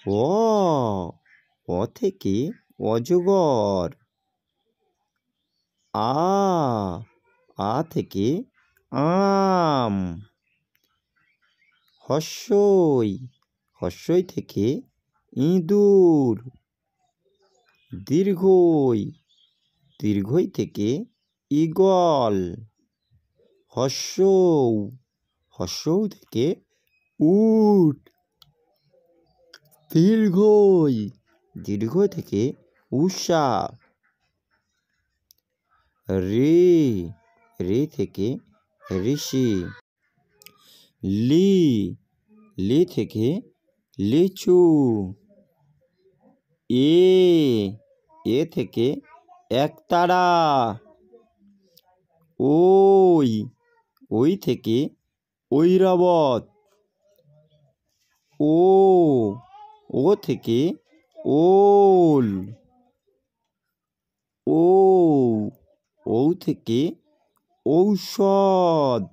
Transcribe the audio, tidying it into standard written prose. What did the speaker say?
অ অ থেকে অজগর। আ থেকে আম। হস্যই থেকে ইঁদুর। দীর্ঘই থেকে ঈগল। হর্ষৌ থেকে উট। দীর্ঘ থেকে উষা। রে থেকে ঋষি। লি থেকে লিচু। এ থেকে একতারা। ওই থেকে ঐরাবত। ও থেকে ওল। ঔ থেকে ঔষধ।